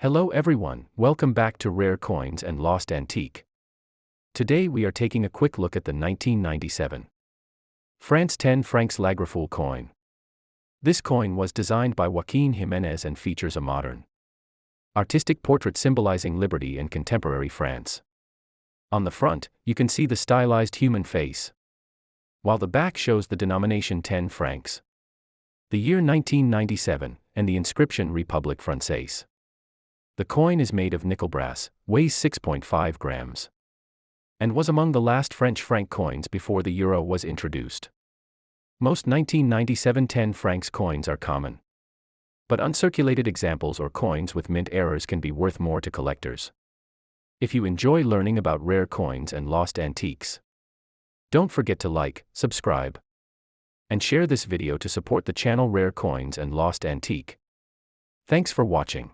Hello everyone, welcome back to Rare Coins and Lost Antique. Today we are taking a quick look at the 1997 France 10 francs Lagrafule coin. This coin was designed by Joaquin Jimenez and features a modern, artistic portrait symbolizing liberty and contemporary France. On the front, you can see the stylized human face, while the back shows the denomination 10 francs, the year 1997, and the inscription République Française. The coin is made of nickel brass, weighs 6.5 grams, and was among the last French franc coins before the euro was introduced. Most 1997 10 francs coins are common, but uncirculated examples or coins with mint errors can be worth more to collectors. If you enjoy learning about rare coins and lost antiques, don't forget to like, subscribe, and share this video to support the channel Rare Coins and Lost Antique. Thanks for watching.